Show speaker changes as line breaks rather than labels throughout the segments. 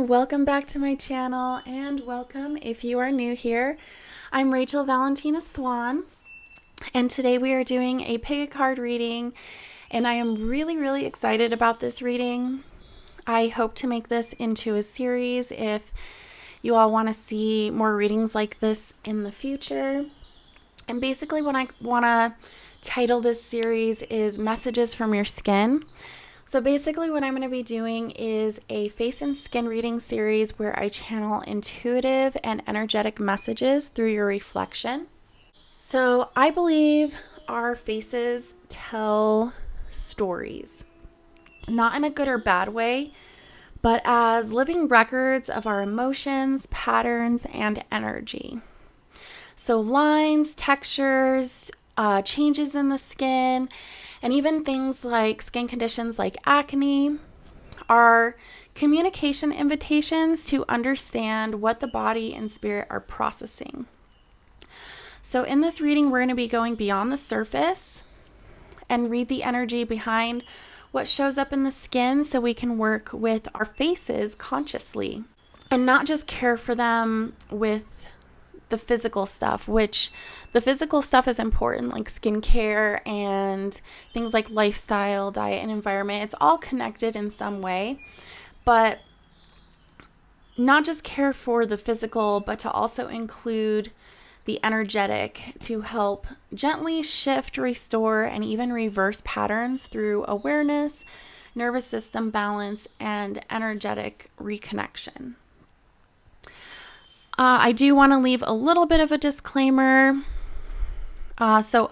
welcome back to my channel, and welcome if you are new here. I'm Rachel Valentina Swan, and today we are doing a pick a card reading, and I am really excited about this reading. I hope to make this into a series if you all want to see more readings like this in the future. And basically what I want to title this series is Messages from Your Skin. So basically what I'm going to be doing is a face and skin reading series where I channel intuitive and energetic messages through your reflection. So I believe our faces tell stories, not in a good or bad way, but as living records of our emotions, patterns, and energy. So lines, textures, changes in the skin, and even things like skin conditions like acne are communication invitations to understand what the body and spirit are processing. So in this reading, we're going to be going beyond the surface and read the energy behind what shows up in the skin so we can work with our faces consciously and not just care for them with the physical stuff, which the physical stuff is important, like skincare and things like lifestyle, diet, and environment. It's all connected in some way, but not just care for the physical, but to also include the energetic to help gently shift, restore, and even reverse patterns through awareness, nervous system balance, and energetic reconnection. I do want to leave a little bit of a disclaimer. So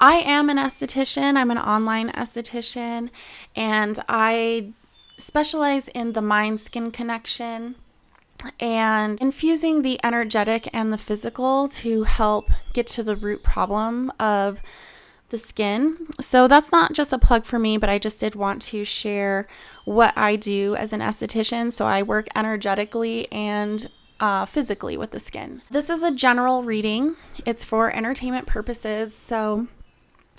I am an esthetician. I'm an online esthetician, and I specialize in the mind-skin connection and infusing the energetic and the physical to help get to the root problem of the skin. So that's not just a plug for me, but I just did want to share what I do as an esthetician. So I work energetically and physically with the skin. This is a general reading. It's for entertainment purposes. So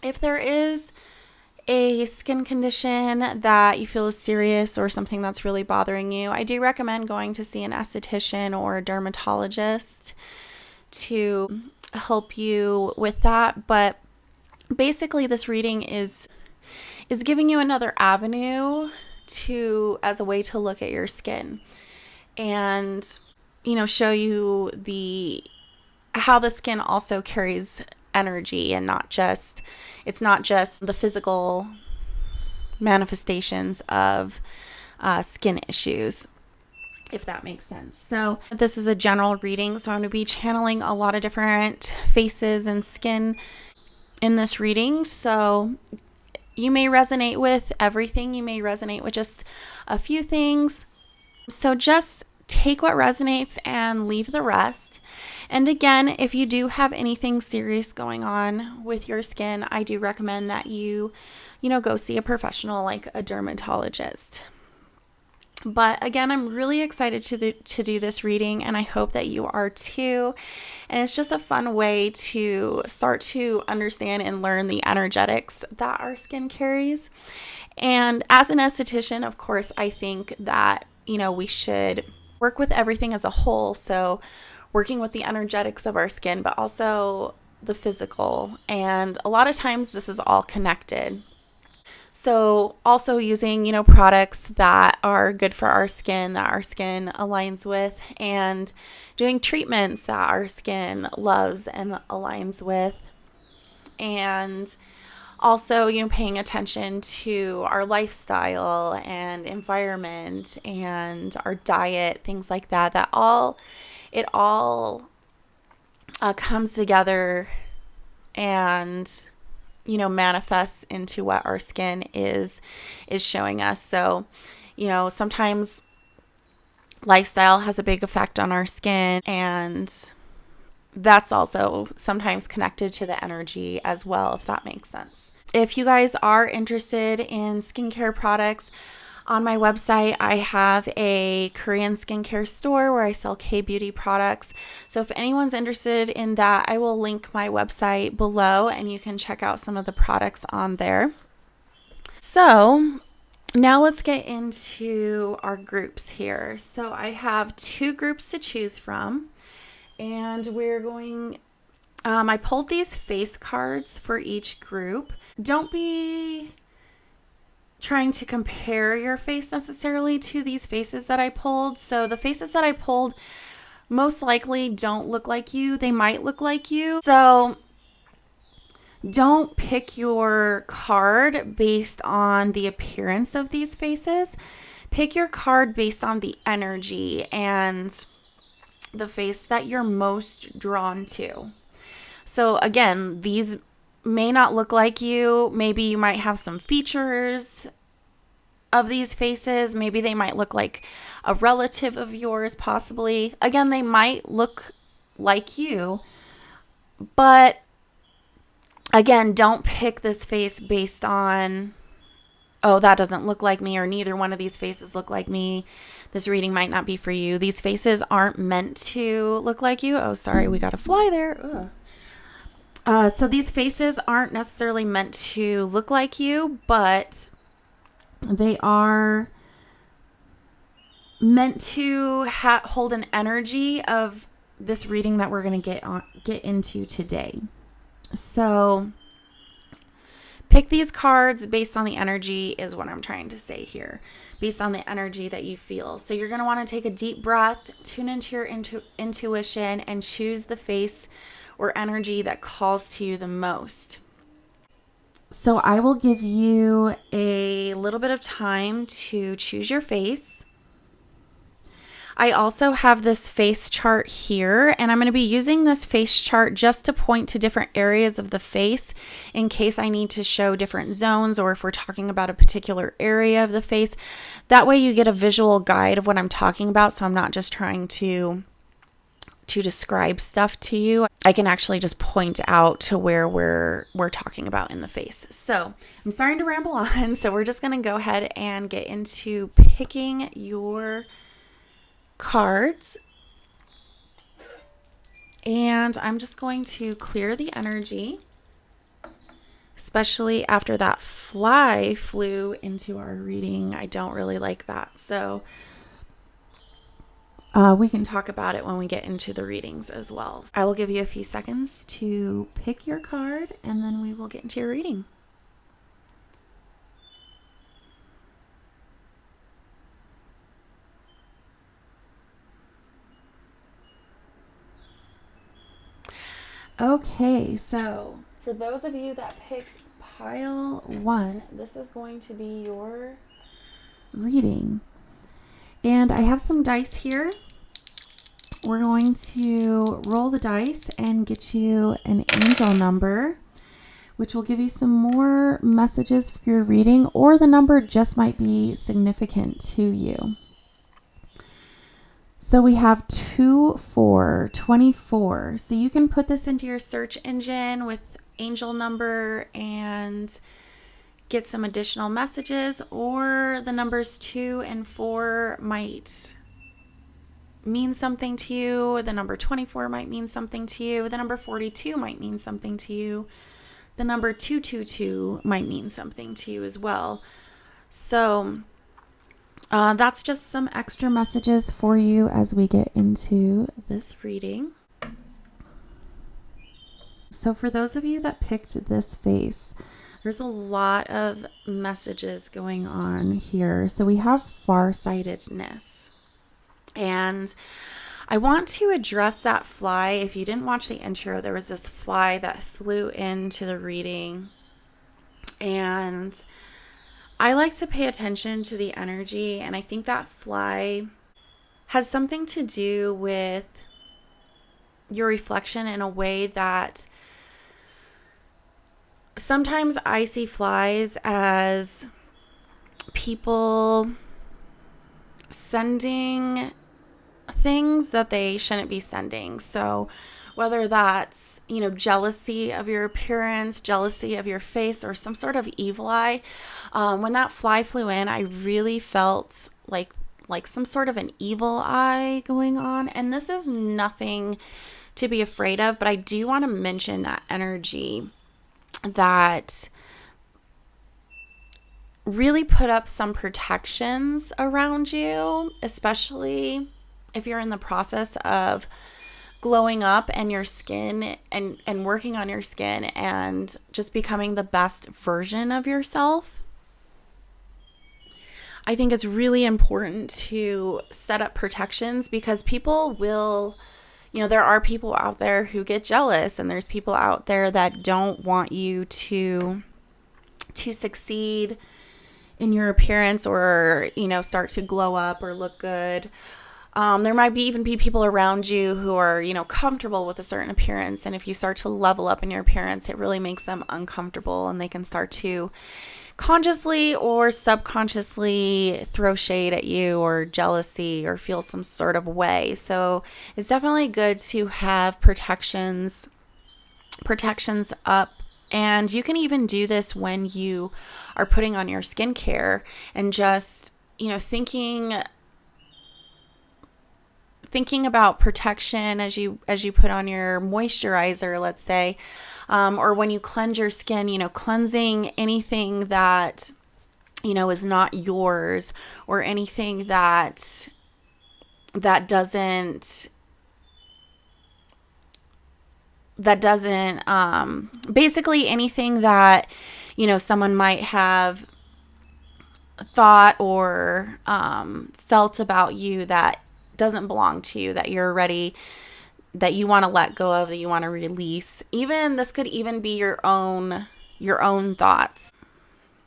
if there is a skin condition that you feel is serious or something that's really bothering you, I do recommend going to see an esthetician or a dermatologist to help you with that. But basically this reading is giving you another avenue as a way to look at your skin and show you how the skin also carries energy, and it's not just the physical manifestations of skin issues, if that makes sense. So this is a general reading, so I'm going to be channeling a lot of different faces and skin in this reading. So you may resonate with everything, you may resonate with just a few things. So just take what resonates and leave the rest. And again, if you do have anything serious going on with your skin, I do recommend that you go see a professional like a dermatologist. But again, I'm really excited to do this reading, and I hope that you are too. And it's just a fun way to start to understand and learn the energetics that our skin carries. And as an esthetician, of course, I think that we should work with everything as a whole. So working with the energetics of our skin, but also the physical. And a lot of times this is all connected. So also using, products that are good for our skin, that our skin aligns with, and doing treatments that our skin loves and aligns with. And also, paying attention to our lifestyle and environment and our diet, things like that, it all comes together and, manifests into what our skin is showing us. So, sometimes lifestyle has a big effect on our skin, and that's also sometimes connected to the energy as well, if that makes sense. If you guys are interested in skincare products, on my website, I have a Korean skincare store where I sell K-beauty products. So if anyone's interested in that, I will link my website below and you can check out some of the products on there. So Now let's get into our groups here. So I have 2 groups to choose from, and we're going, I pulled these face cards for each group. Don't be trying to compare your face necessarily to these faces that I pulled. So the faces that I pulled most likely don't look like you. They might look like you. So don't pick your card based on the appearance of these faces. Pick your card based on the energy and the face that you're most drawn to. So again, these may not look like you. Maybe you might have some features of these faces. Maybe they might look like a relative of yours, possibly. Again, they might look like you, but again, don't pick this face based on, oh, that doesn't look like me, or neither one of these faces look like me. This reading might not be for you. These faces aren't meant to look like you. Oh, sorry, we got a fly there. So these faces aren't necessarily meant to look like you, but they are meant to hold an energy of this reading that we're going to get into today. So pick these cards based on the energy is what I'm trying to say here, based on the energy that you feel. So you're going to want to take a deep breath, tune into your intuition, and choose the face or energy that calls to you the most. So I will give you a little bit of time to choose your face. I also have this face chart here, and I'm going to be using this face chart just to point to different areas of the face in case I need to show different zones, or if we're talking about a particular area of the face. That way you get a visual guide of what I'm talking about, so I'm not just trying to describe stuff to you. I can actually just point out to where we're talking about in the face. So I'm starting to ramble on, so we're just going to go ahead and get into picking your cards, and I'm just going to clear the energy, especially after that fly flew into our reading. I don't really like that, so we can talk about it when we get into the readings as well. I will give you a few seconds to pick your card, and then we will get into your reading. Okay, so for those of you that picked pile 1, this is going to be your reading. And I have some dice here. We're going to roll the dice and get you an angel number, which will give you some more messages for your reading, or the number just might be significant to you. So we have 2, 4, 24. So you can put this into your search engine with angel number and get some additional messages, or the numbers 2 and 4 might mean something to you. The number 24 might mean something to you. The number 42 might mean something to you. The number 222 might mean something to you as well. So that's just some extra messages for you as we get into this reading. So for those of you that picked this face, there's a lot of messages going on here. So we have farsightedness. And I want to address that fly. If you didn't watch the intro, there was this fly that flew into the reading. And I like to pay attention to the energy, and I think that fly has something to do with your reflection in a way that sometimes I see flies as people sending things that they shouldn't be sending. So whether that's, jealousy of your appearance, jealousy of your face, or some sort of evil eye. When that fly flew in, I really felt like some sort of an evil eye going on. And this is nothing to be afraid of, but I do want to mention that energy that really put up some protections around you, especially if you're in the process of glowing up and your skin and working on your skin and just becoming the best version of yourself. I think it's really important to set up protections because people will, there are people out there who get jealous, and there's people out there that don't want you to succeed in your appearance or, start to glow up or look good. There might even be people around you who are, comfortable with a certain appearance. And if you start to level up in your appearance, it really makes them uncomfortable, and they can start to consciously or subconsciously throw shade at you or jealousy or feel some sort of way. So it's definitely good to have protections up. And you can even do this when you are putting on your skincare and just, thinking about protection as you put on your moisturizer, let's say, or when you cleanse your skin, cleansing anything that, is not yours, or anything that doesn't basically anything that, someone might have thought or felt about you that doesn't belong to you, that you're ready, that you want to let go of, that you want to release. Even this could even be your own thoughts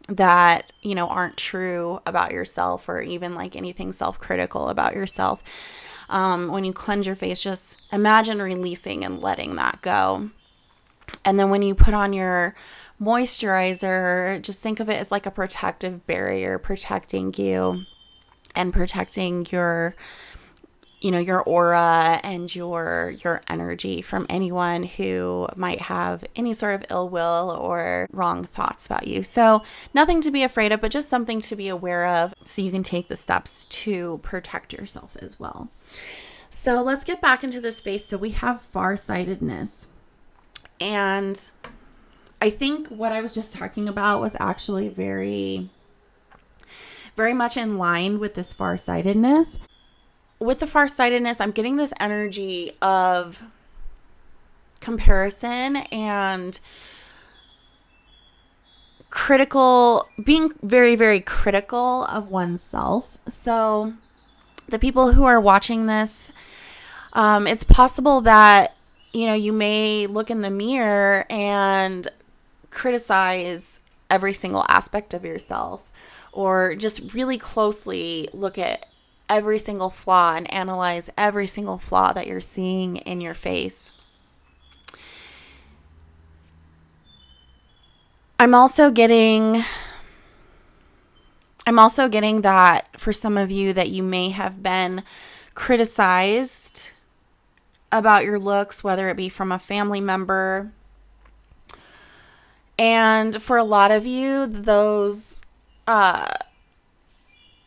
that, aren't true about yourself, or even like anything self-critical about yourself. When you cleanse your face, just imagine releasing and letting that go. And then when you put on your moisturizer, just think of it as like a protective barrier, protecting you and protecting your aura and your energy from anyone who might have any sort of ill will or wrong thoughts about you. So nothing to be afraid of, but just something to be aware of so you can take the steps to protect yourself as well. So let's get back into this face. So we have farsightedness. And I think what I was just talking about was actually very, very much in line with this farsightedness. With the farsightedness, I'm getting this energy of comparison and being very, very critical of oneself. So the people who are watching this, it's possible that, you may look in the mirror and criticize every single aspect of yourself, or just really closely look at every single flaw and analyze every single flaw that you're seeing in your face. I'm also getting that for some of you that you may have been criticized about your looks, whether it be from a family member. And for a lot of you, those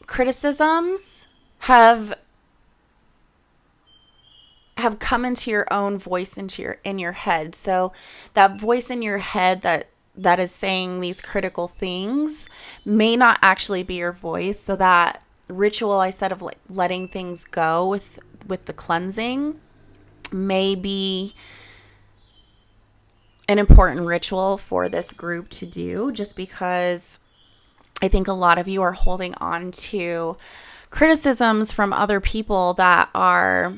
criticisms have come into your own voice in your head. So that voice in your head that is saying these critical things may not actually be your voice. So that ritual I said of like letting things go with the cleansing may be an important ritual for this group to do, just because I think a lot of you are holding on to criticisms from other people that are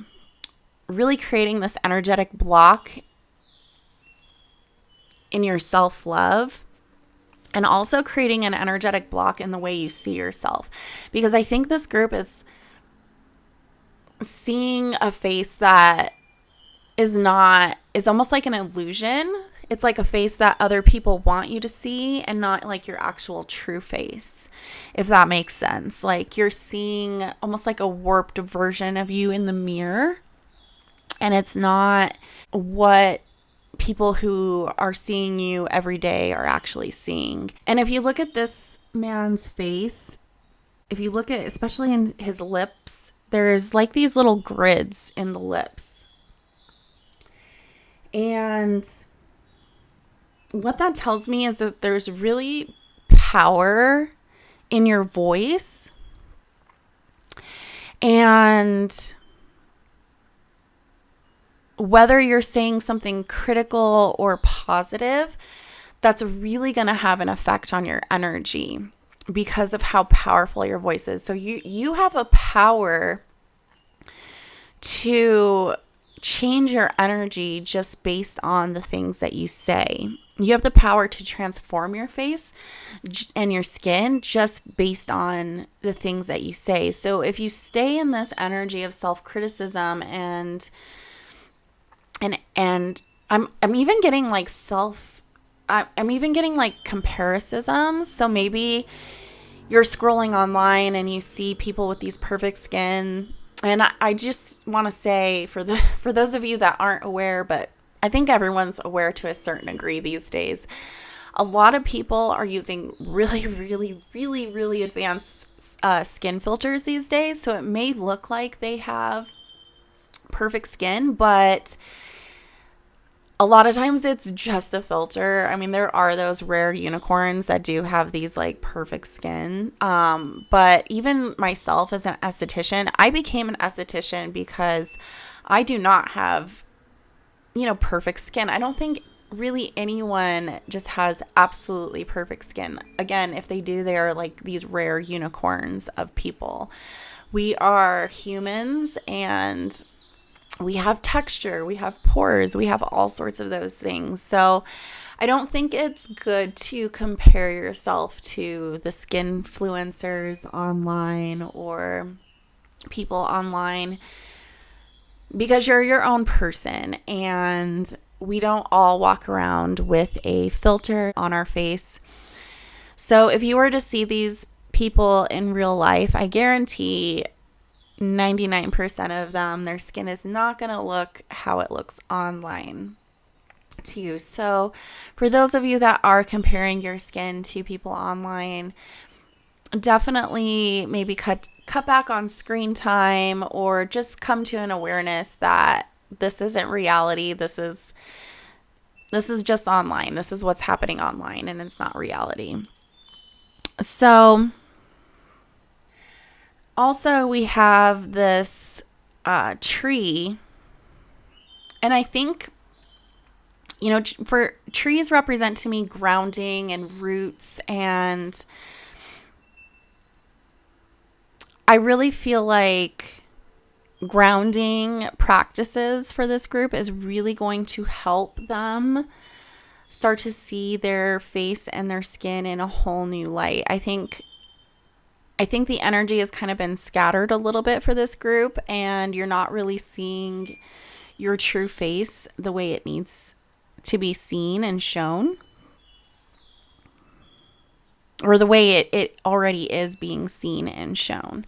really creating this energetic block in your self-love, and also creating an energetic block in the way you see yourself. Because I think this group is seeing a face that is almost like an illusion. It's like a face that other people want you to see, and not like your actual true face, if that makes sense. Like you're seeing almost like a warped version of you in the mirror, and it's not what people who are seeing you every day are actually seeing. And if you look at this man's face, if you look at, especially in his lips, there's like these little grids in the lips. And what that tells me is that there's really power in your voice. And whether you're saying something critical or positive, that's really going to have an effect on your energy because of how powerful your voice is. So you have a power to change your energy just based on the things that you say. You have the power to transform your face and your skin just based on the things that you say. So if you stay in this energy of self-criticism and I'm even getting like I'm even getting like comparisons. So maybe you're scrolling online and you see people with these perfect skin. And I just want to say for those of you that aren't aware, but I think everyone's aware to a certain degree these days, a lot of people are using really, really, really, really advanced skin filters these days. So it may look like they have perfect skin, but a lot of times it's just a filter. I mean, there are those rare unicorns that do have these like perfect skin. But even myself as an esthetician, I became an esthetician because I do not have, perfect skin. I don't think really anyone just has absolutely perfect skin. Again, if they do, they are like these rare unicorns of people. We are humans and we have texture, we have pores, we have all sorts of those things. So I don't think it's good to compare yourself to the skin influencers online or people online because you're your own person and we don't all walk around with a filter on our face. So if you were to see these people in real life, I guarantee 99% of them, their skin is not going to look how it looks online to you. So for those of you that are comparing your skin to people online, definitely maybe cut back on screen time or just come to an awareness that this isn't reality. This is just online. This is what's happening online and it's not reality. So also, we have this tree, and I think, for trees represent to me grounding and roots, and I really feel like grounding practices for this group is really going to help them start to see their face and their skin in a whole new light. I think the energy has kind of been scattered a little bit for this group and you're not really seeing your true face the way it needs to be seen and shown, or the way it already is being seen and shown.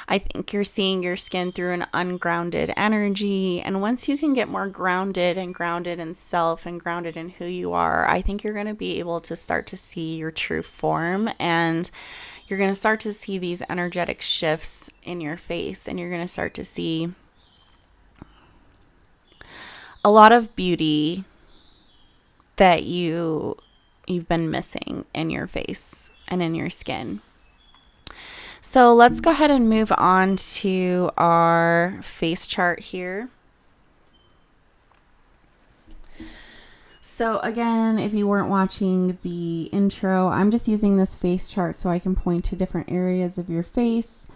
I think you're seeing your skin through an ungrounded energy. And once you can get more grounded in self and grounded in who you are, I think you're going to be able to start to see your true form, and you're going to start to see these energetic shifts in your face, and you're going to start to see a lot of beauty that you've been missing in your face and in your skin. So let's go ahead and move on to our face chart here. So again, if you weren't watching the intro, I'm just using this face chart so I can point to different areas of your face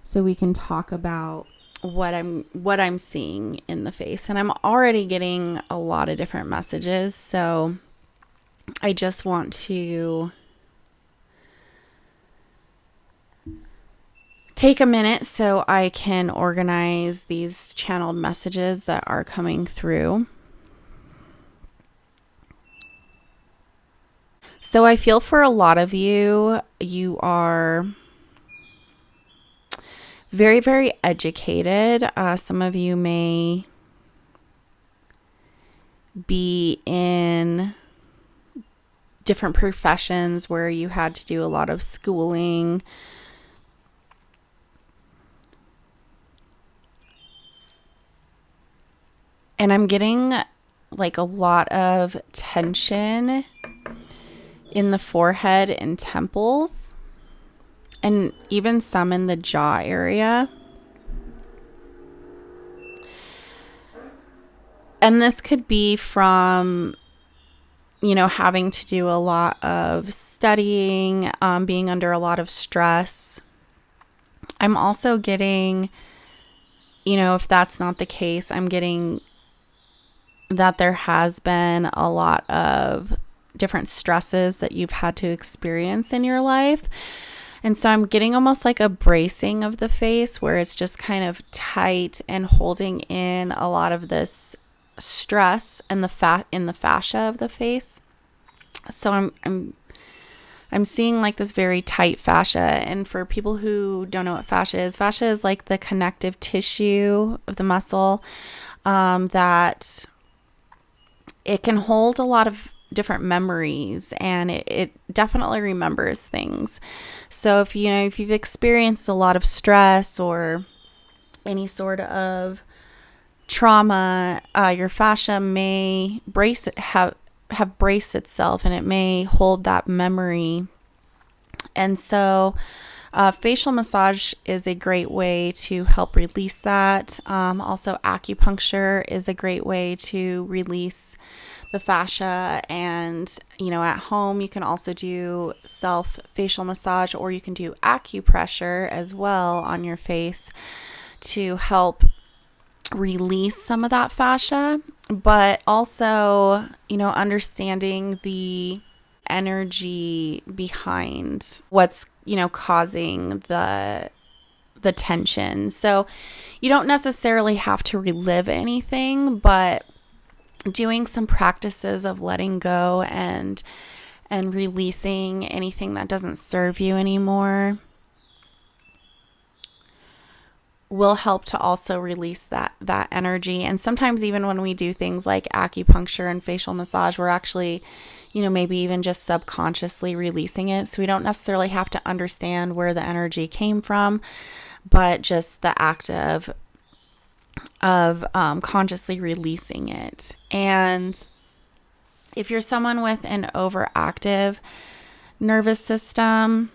so we can talk about what I'm seeing in the face. And I'm already getting a lot of different messages, so I just want to take a minute so I can organize these channeled messages that are coming through. So I feel for a lot of you, you are very, very educated. Some of you may be in different professions where you had to do a lot of schooling. And I'm getting like a lot of tension in the forehead and temples. and even some in the jaw area. And this could be from, having to do a lot of studying, being under a lot of stress. I'm also getting, if that's not the case, I'm getting that there has been a lot of different stresses that you've had to experience in your life. And so I'm getting almost like a bracing of the face where it's just kind of tight and holding in a lot of this stress and the fat in the fascia of the face. So I'm seeing like this very tight fascia. And for people who don't know what fascia is like the connective tissue of the muscle, that it can hold a lot of different memories, and it definitely remembers things. So if you've experienced a lot of stress or any sort of trauma, your fascia may have braced itself, and it may hold that memory. And so facial massage is a great way to help release that. Also, acupuncture is a great way to release the fascia. And, at home, you can also do self facial massage, or you can do acupressure as well on your face to help release some of that fascia, but also, understanding the energy behind what's, causing the tension. So you don't necessarily have to relive anything, but doing some practices of letting go and releasing anything that doesn't serve you anymore will help to also release that energy. And sometimes even when we do things like acupuncture and facial massage, we're actually, maybe even just subconsciously releasing it. So we don't necessarily have to understand where the energy came from, but just the act of consciously releasing it. And if you're someone with an overactive nervous system,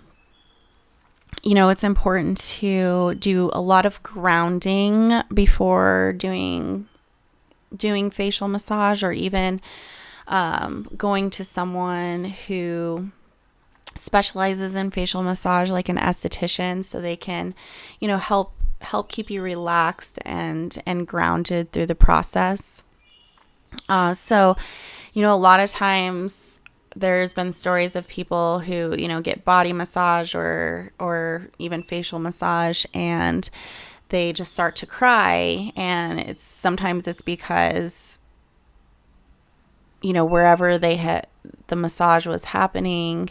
it's important to do a lot of grounding before doing facial massage, or even going to someone who specializes in facial massage, like an esthetician, so they can, help keep you relaxed and grounded through the process. So, a lot of times there's been stories of people who, get body massage or even facial massage, and they just start to cry. And sometimes it's because, wherever the massage was happening,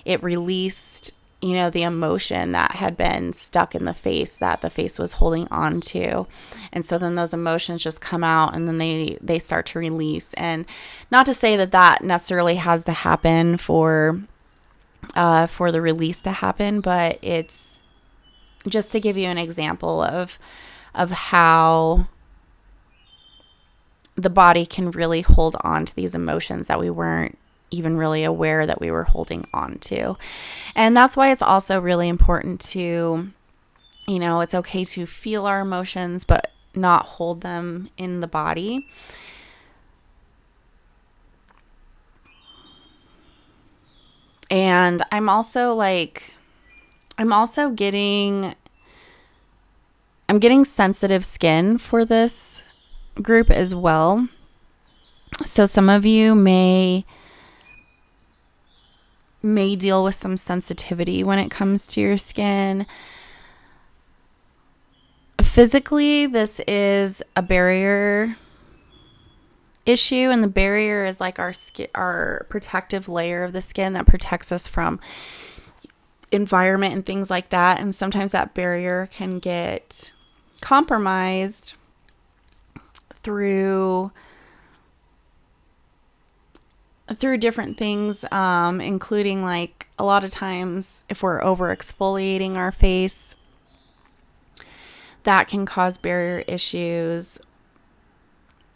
it released, the emotion that had been stuck in the face that the face was holding on to. And so then those emotions just come out, and then they start to release. And not to say that necessarily has to happen for the release to happen, but it's just to give you an example of how the body can really hold on to these emotions that we weren't even really aware that we were holding on to. And that's why it's also really important to, it's okay to feel our emotions, but not hold them in the body. And I'm getting sensitive skin for this group as well. So some of you may deal with some sensitivity when it comes to your skin. Physically, this is a barrier issue, and the barrier is like our protective layer of the skin that protects us from environment and things like that. And sometimes that barrier can get compromised through different things, including like a lot of times if we're over exfoliating our face, that can cause barrier issues.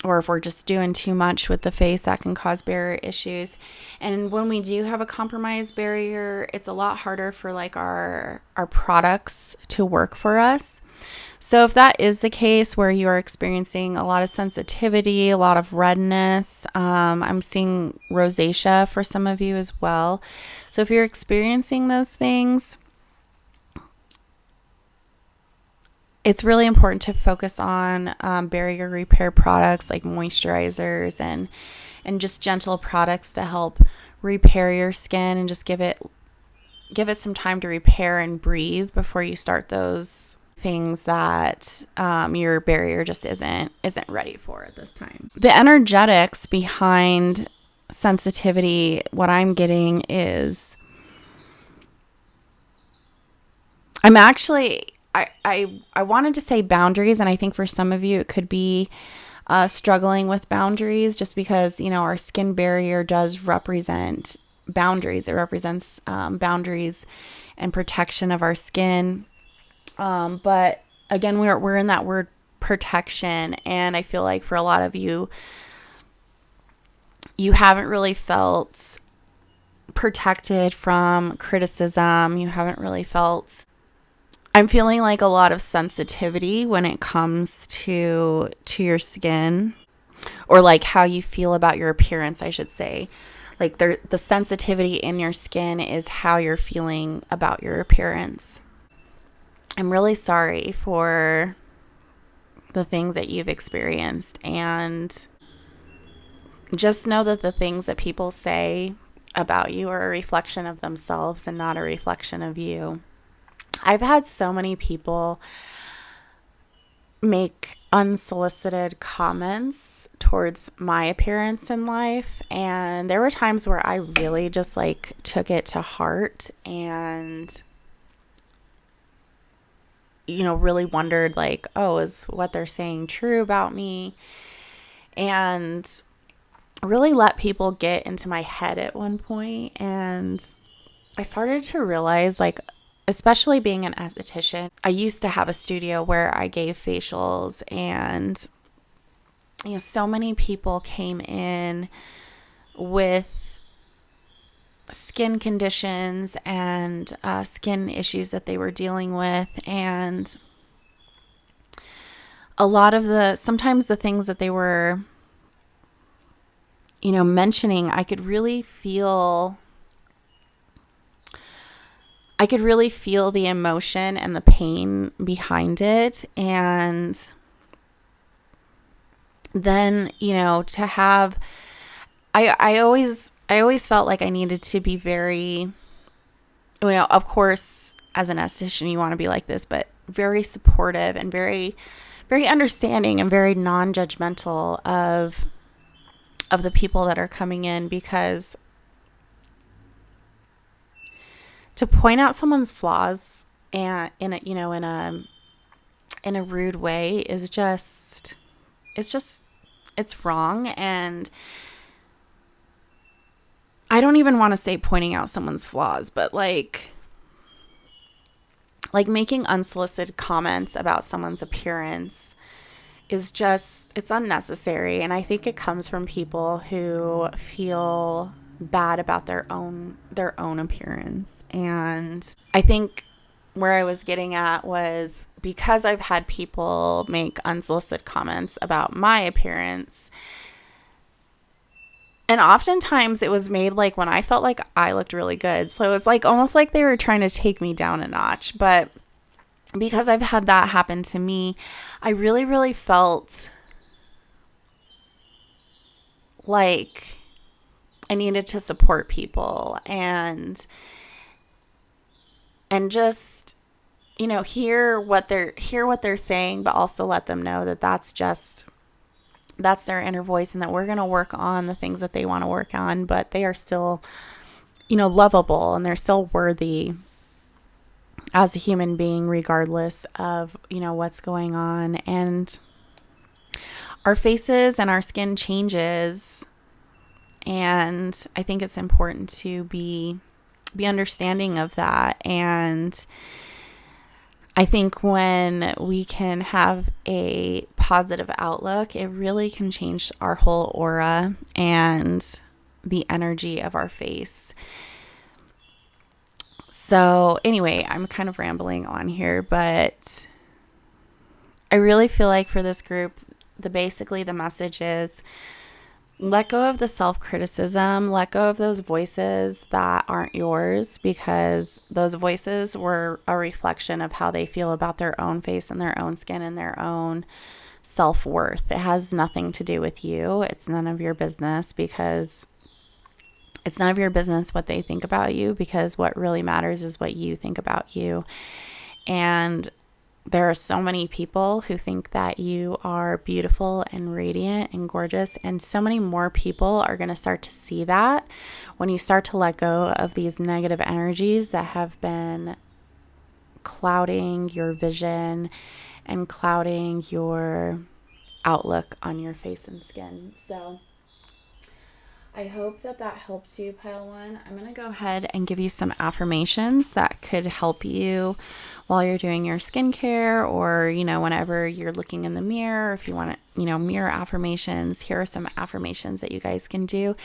or if we're just doing too much with the face, that can cause barrier issues. And when we do have a compromised barrier, it's a lot harder for like our products to work for us. So if that is the case where you are experiencing a lot of sensitivity, a lot of redness, I'm seeing rosacea for some of you as well. So if you're experiencing those things, it's really important to focus on barrier repair products like moisturizers and just gentle products to help repair your skin and just give it some time to repair and breathe before you start those things that your barrier just isn't ready for at this time. The energetics behind sensitivity, what I'm getting is I'm actually I wanted to say boundaries, and I think for some of you it could be struggling with boundaries, just because, you know, our skin barrier does represent boundaries. It represents boundaries and protection of our skin. But again, we're in that word protection, and I feel like for a lot of you, you haven't really felt protected from criticism. You haven't really felt, I'm feeling like a lot of sensitivity when it comes to your skin, or like how you feel about your appearance, I should say. Like the sensitivity in your skin is how you're feeling about your appearance. I'm really sorry for the things that you've experienced, and just know that the things that people say about you are a reflection of themselves and not a reflection of you. I've had so many people make unsolicited comments towards my appearance in life, and there were times where I really just like took it to heart and, you know, really wondered like, oh, is what they're saying true about me? And really let people get into my head at one point. And I started to realize, like, especially being an esthetician, I used to have a studio where I gave facials, and, you know, so many people came in with skin conditions and skin issues that they were dealing with. And a lot of sometimes the things that they were, you know, mentioning, I could really feel the emotion and the pain behind it. And then, you know, to have, I always felt like I needed to be very, well, of course, as an esthetician, you want to be like this, but very supportive and very, very understanding and very non-judgmental of the people that are coming in, because to point out someone's flaws and in a rude way is just, it's wrong. And I don't even want to say pointing out someone's flaws, but like making unsolicited comments about someone's appearance is just, it's unnecessary. And I think it comes from people who feel bad about their own appearance. And I think where I was getting at was, because I've had people make unsolicited comments about my appearance, and oftentimes it was made like when I felt like I looked really good. So it was like almost like they were trying to take me down a notch. But because I've had that happen to me, I really, really felt like I needed to support people and just, you know, hear what they're saying, but also let them know that that's their inner voice, and that we're going to work on the things that they want to work on, but they are still, you know, lovable, and they're still worthy as a human being, regardless of, you know, what's going on. And our faces and our skin changes, and I think it's important to be understanding of that. And I think when we can have a positive outlook, it really can change our whole aura and the energy of our face. So anyway, I'm kind of rambling on here, but I really feel like for this group, basically the message is let go of the self-criticism, let go of those voices that aren't yours, because those voices were a reflection of how they feel about their own face and their own skin and their own self-worth. It has nothing to do with you. It's none of your business, because it's none of your business what they think about you, because what really matters is what you think about you. And there are so many people who think that you are beautiful and radiant and gorgeous, and so many more people are going to start to see that when you start to let go of these negative energies that have been clouding your vision and clouding your outlook on your face and skin. So I hope that helps you, Pile 1. I'm going to go ahead and give you some affirmations that could help you while you're doing your skincare, or, whenever you're looking in the mirror. If you want to, mirror affirmations, here are some affirmations that you guys can do.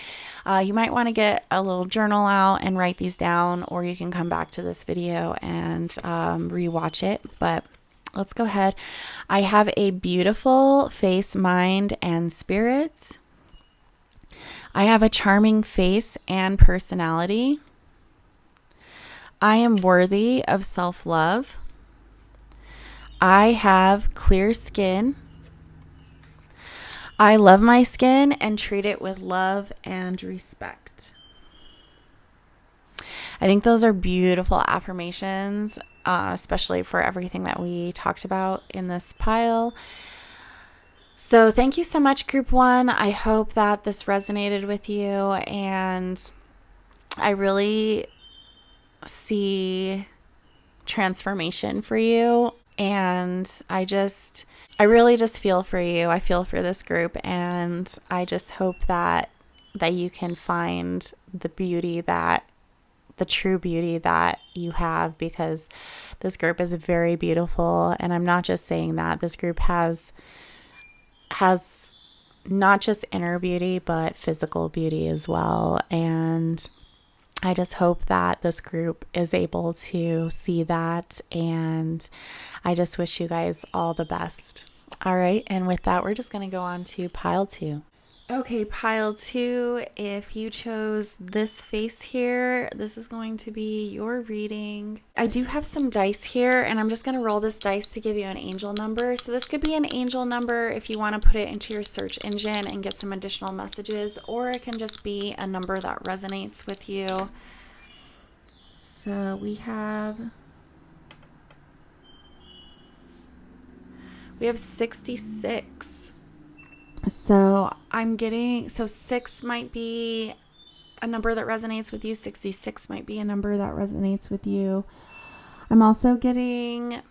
You might want to get a little journal out and write these down, or you can come back to this video and rewatch it. But let's go ahead. I have a beautiful face, mind, and spirit. I have a charming face and personality. I am worthy of self-love. I have clear skin. I love my skin and treat it with love and respect. I think those are beautiful affirmations, especially for everything that we talked about in this pile. So thank you so much, Group 1. I hope that this resonated with you, and I really see transformation for you, and I really just feel for you. I feel for this group, and I just hope that you can find the true beauty that you have, because this group is very beautiful. And I'm not just saying that. This group has not just inner beauty, but physical beauty as well. And I just hope that this group is able to see that, and I just wish you guys all the best. All right, and with that, we're just going to go on to pile 2. Okay, pile 2, if you chose this face here, this is going to be your reading. I do have some dice here, and I'm just going to roll this dice to give you an angel number. So this could be an angel number if you want to put it into your search engine and get some additional messages, or it can just be a number that resonates with you. So we have 66. So 6 might be a number that resonates with you. 66 might be a number that resonates with you. I'm also getting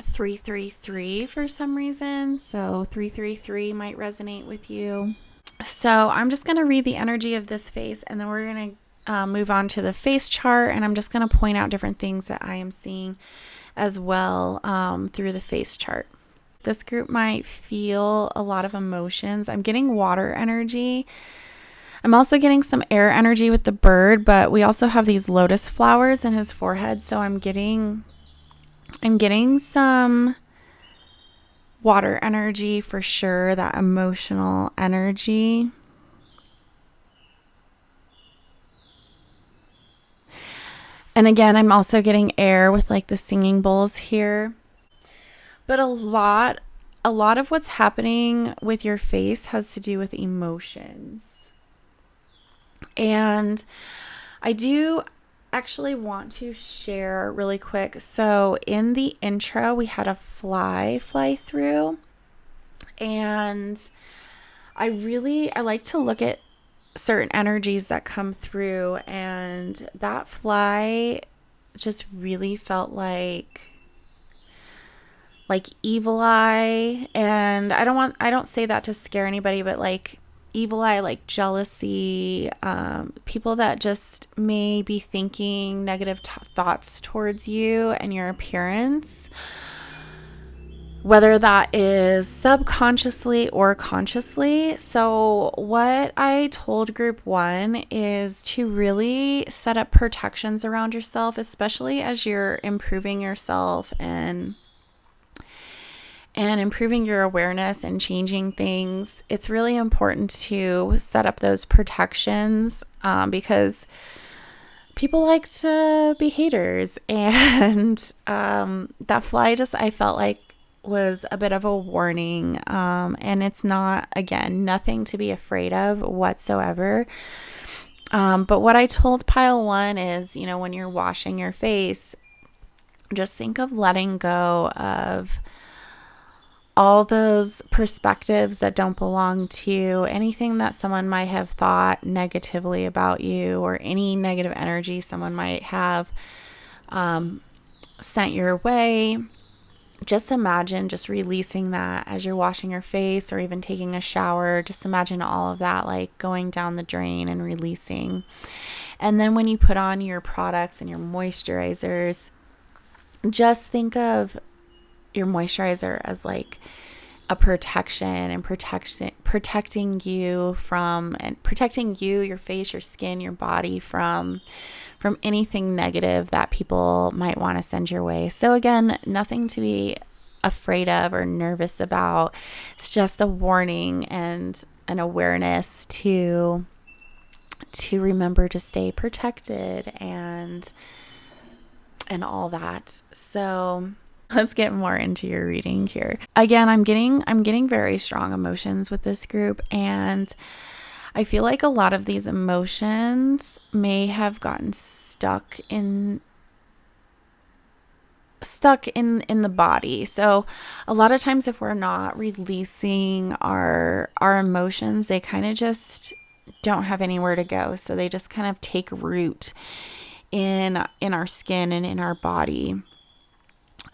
333 for some reason. So 333 might resonate with you. So I'm just going to read the energy of this face, and then we're going to move on to the face chart, and I'm just going to point out different things that I am seeing as well through the face chart. This group might feel a lot of emotions. I'm getting water energy. I'm also getting some air energy with the bird, but we also have these lotus flowers in his forehead, so I'm getting some water energy for sure, that emotional energy. And again, I'm also getting air with like the singing bowls here. But a lot of what's happening with your face has to do with emotions. And I do actually want to share really quick. So in the intro, we had a fly through, and I like to look at certain energies that come through, and that fly just really felt like evil eye. And I don't say that to scare anybody, but like evil eye, like jealousy, people that just may be thinking negative thoughts towards you and your appearance whether that is subconsciously or consciously. So what I told group 1 is to really set up protections around yourself, especially as you're improving yourself and improving your awareness and changing things. It's really important to set up those protections because people like to be haters. And that fly I felt like was a bit of a warning. And it's not, again, nothing to be afraid of whatsoever. But what I told pile 1 is, when you're washing your face, just think of letting go of all those perspectives that don't belong to you, anything that someone might have thought negatively about you, or any negative energy someone might have sent your way. Just imagine just releasing that as you're washing your face or even taking a shower. Just imagine all of that like going down the drain and releasing. And then when you put on your products and your moisturizers, just think of your moisturizer as like a protection and protecting you from, and protecting you, your face, your skin, your body from anything negative that people might want to send your way. So again, nothing to be afraid of or nervous about. It's just a warning and an awareness to remember to stay protected and all that. So let's get more into your reading here. Again, I'm getting very strong emotions with this group, and I feel like a lot of these emotions may have gotten stuck in the body. So a lot of times if we're not releasing our emotions, they kind of just don't have anywhere to go. So they just kind of take root in our skin and in our body.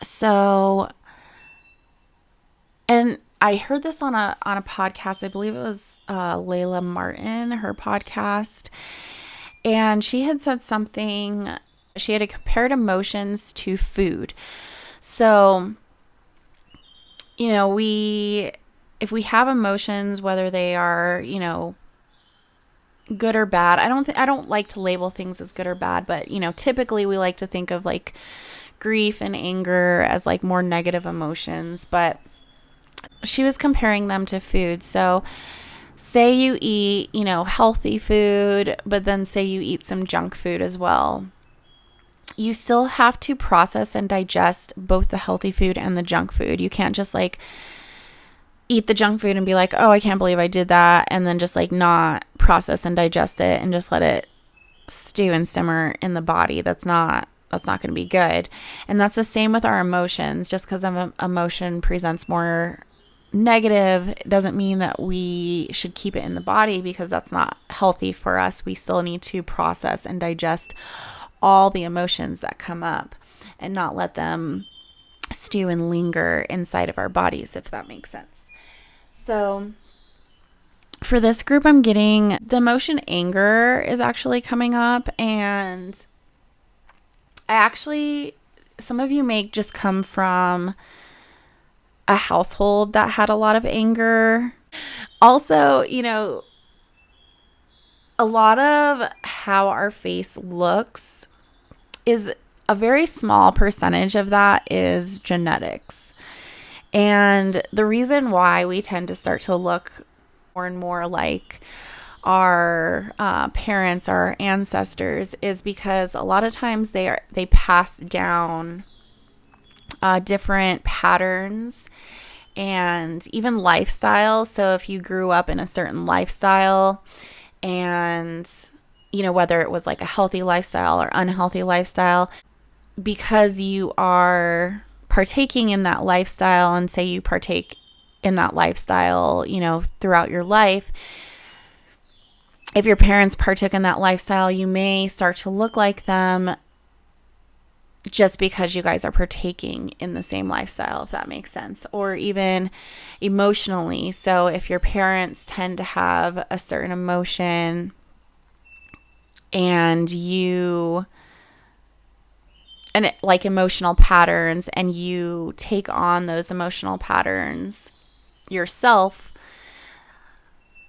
So, and I heard this on a podcast. I believe it was Layla Martin, her podcast. And she had said something, she had compared emotions to food. So, if we have emotions, whether they are, good or bad, I don't like to label things as good or bad, but, typically we like to think of like grief and anger as like more negative emotions, but she was comparing them to food. So say you eat, healthy food, but then say you eat some junk food as well. You still have to process and digest both the healthy food and the junk food. You can't just like eat the junk food and be like, oh, I can't believe I did that, and then just like not process and digest it and just let it stew and simmer in the body. That's not going to be good. And that's the same with our emotions. Just because an emotion presents more negative doesn't mean that we should keep it in the body, because that's not healthy for us. We still need to process and digest all the emotions that come up and not let them stew and linger inside of our bodies, if that makes sense. So for this group, I'm getting the emotion anger is actually coming up, and some of you may just come from a household that had a lot of anger. Also, a lot of how our face looks is a very small percentage of that is genetics. And the reason why we tend to start to look more and more like our parents, our ancestors, is because a lot of times they pass down different patterns and even lifestyles. So if you grew up in a certain lifestyle, and whether it was like a healthy lifestyle or unhealthy lifestyle, because you are partaking in that lifestyle, and say you partake in that lifestyle throughout your life, if your parents partook in that lifestyle, you may start to look like them just because you guys are partaking in the same lifestyle, if that makes sense. Or even emotionally. So if your parents tend to have a certain emotion and you like emotional patterns, and you take on those emotional patterns yourself,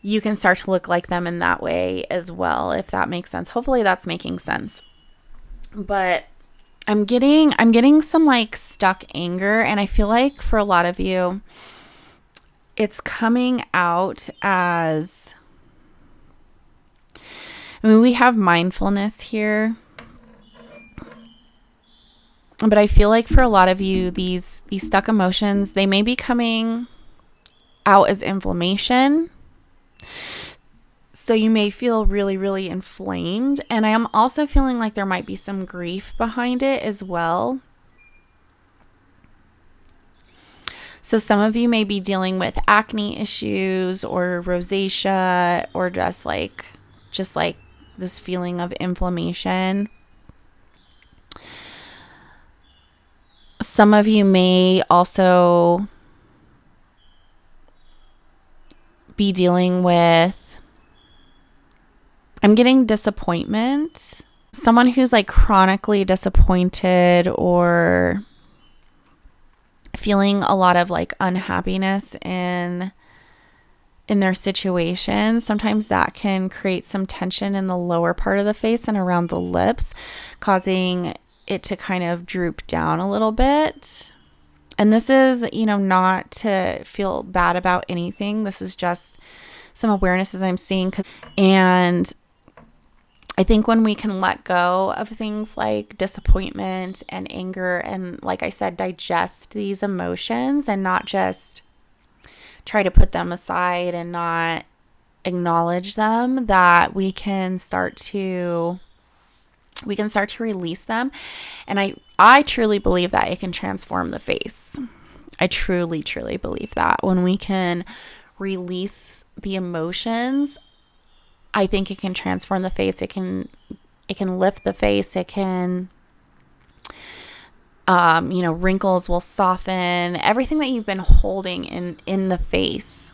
you can start to look like them in that way as well, if that makes sense. Hopefully that's making sense. But I'm getting some like stuck anger, and I feel like for a lot of you it's coming out as, I mean, we have mindfulness here, but I feel like for a lot of you, these stuck emotions, they may be coming out as inflammation. So you may feel really, really inflamed. And I am also feeling like there might be some grief behind it as well. So some of you may be dealing with acne issues or rosacea, or just like this feeling of inflammation. Some of you may also be dealing with, I'm getting disappointment. Someone who's like chronically disappointed or feeling a lot of like unhappiness in their situation. Sometimes that can create some tension in the lower part of the face and around the lips, causing it to kind of droop down a little bit. And this is, not to feel bad about anything. This is just some awarenesses I'm seeing. And I think when we can let go of things like disappointment and anger, and like I said, digest these emotions and not just try to put them aside and not acknowledge them, that we can start to release them. And I truly believe that it can transform the face. I truly, truly believe that when we can release the emotions, I think it can transform the face. It can lift the face. It can, wrinkles will soften. Everything that you've been holding in the face,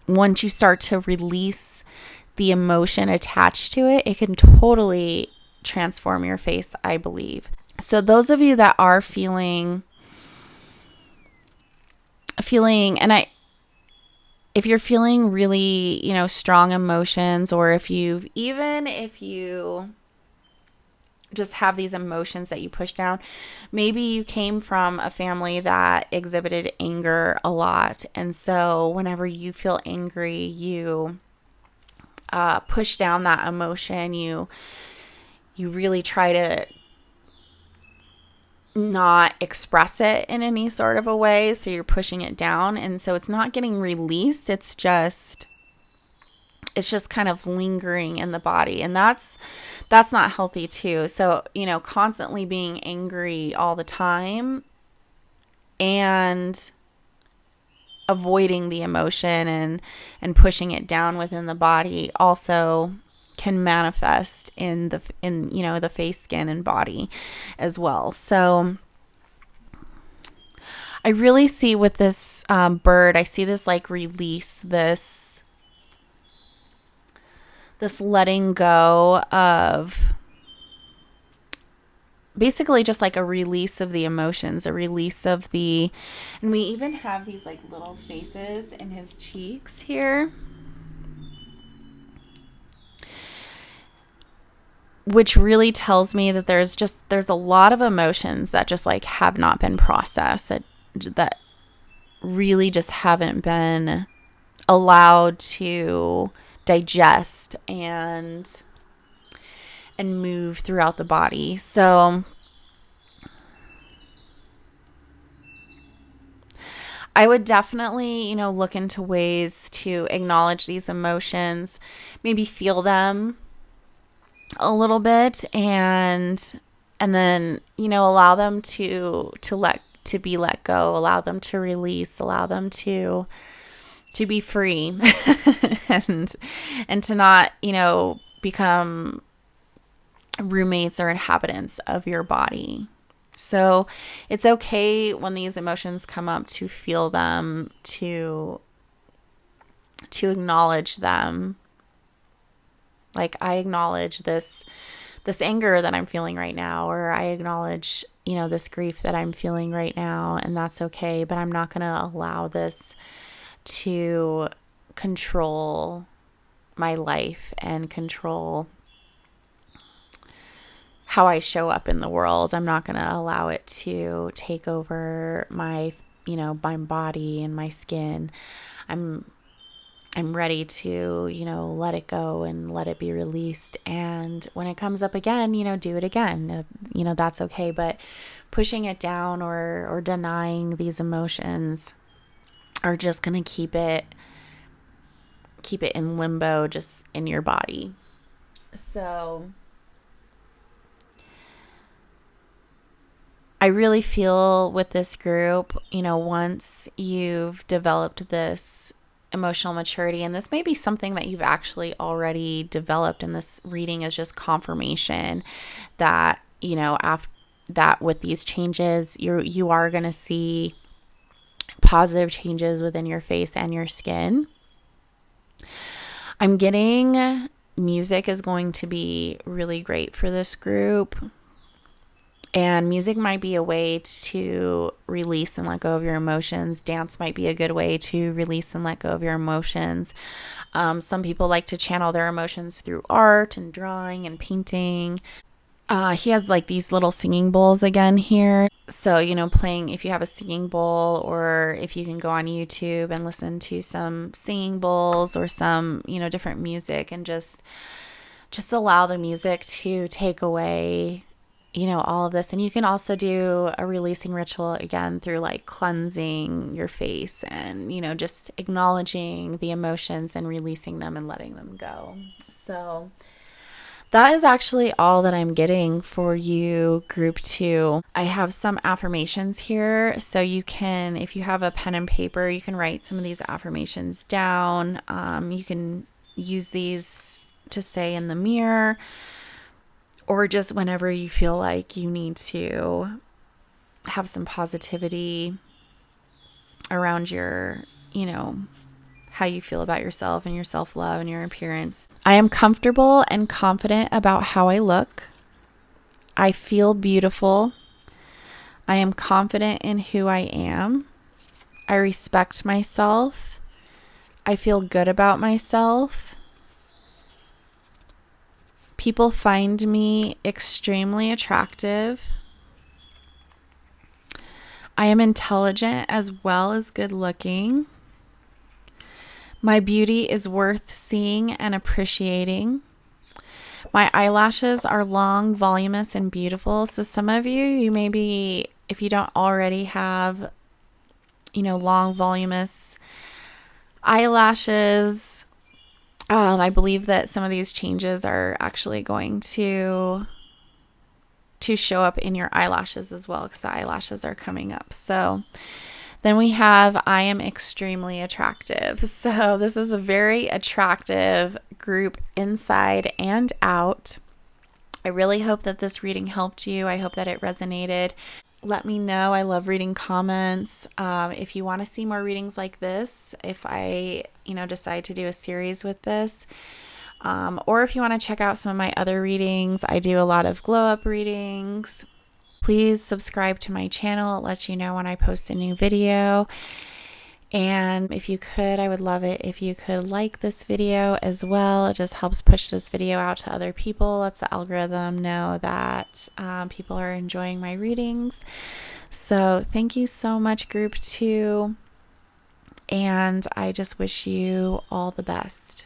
once you start to release the emotion attached to it, it can totally transform your face, I believe. So those of you that are feeling, and if you're feeling really, strong emotions, or if you just have these emotions that you push down, maybe you came from a family that exhibited anger a lot. And so whenever you feel angry, you push down that emotion. You really try to not express it in any sort of a way, so you're pushing it down, and so it's not getting released. It's just kind of lingering in the body, and that's not healthy too. So constantly being angry all the time and avoiding the emotion and pushing it down within the body also can manifest in the face, skin, and body as well. So I really see with this bird, I see this like release, this letting go of, basically just like a release of the emotions, a release of and we even have these like little faces in his cheeks here, which really tells me that there's a lot of emotions that just like have not been processed, that really just haven't been allowed to digest and move throughout the body. So I would definitely, look into ways to acknowledge these emotions, maybe feel them a little bit, and then allow them to be let go, allow them to release, allow them to be free and to not become roommates or inhabitants of your body. So it's okay when these emotions come up to feel them, to acknowledge them. Like, I acknowledge this this anger that I'm feeling right now, or I acknowledge, this grief that I'm feeling right now, and that's okay, but I'm not going to allow this to control my life and control how I show up in the world. I'm not going to allow it to take over my, my body and my skin. I'm ready to, let it go and let it be released. And when it comes up again, do it again. That's okay. But pushing it down or denying these emotions are just going to keep it in limbo, just in your body. So I really feel with this group, once you've developed this emotional maturity, and this may be something that you've actually already developed, and this reading is just confirmation that, after that, with these changes, you are going to see positive changes within your face and your skin. I'm getting music is going to be really great for this group. And music might be a way to release and let go of your emotions. Dance might be a good way to release and let go of your emotions. Some people like to channel their emotions through art and drawing and painting. He has like these little singing bowls again here. So, playing, if you have a singing bowl, or if you can go on YouTube and listen to some singing bowls or some, different music, and just allow the music to take away all of this. And you can also do a releasing ritual again through like cleansing your face and, just acknowledging the emotions and releasing them and letting them go. So that is actually all that I'm getting for you, group 2. I have some affirmations here. So you can, if you have a pen and paper, you can write some of these affirmations down. You can use these to say in the mirror, or just whenever you feel like you need to have some positivity around your, how you feel about yourself and your self-love and your appearance. I am comfortable and confident about how I look. I feel beautiful. I am confident in who I am. I respect myself. I feel good about myself. People find me extremely attractive. I am intelligent as well as good looking. My beauty is worth seeing and appreciating. My eyelashes are long, voluminous, and beautiful. So some of you may be, if you don't already have, long, voluminous eyelashes, I believe that some of these changes are actually going to show up in your eyelashes as well, because the eyelashes are coming up. So then we have, I am extremely attractive. So this is a very attractive group inside and out. I really hope that this reading helped you. I hope that it resonated. Let me know. I love reading comments. If you want to see more readings like this, if I, decide to do a series with this, or if you want to check out some of my other readings, I do a lot of glow up readings. Please subscribe to my channel. It lets you know when I post a new video. And if you could, I would love it if you could like this video as well. It just helps push this video out to other people. Lets the algorithm know that people are enjoying my readings. So thank you so much, group 2. And I just wish you all the best.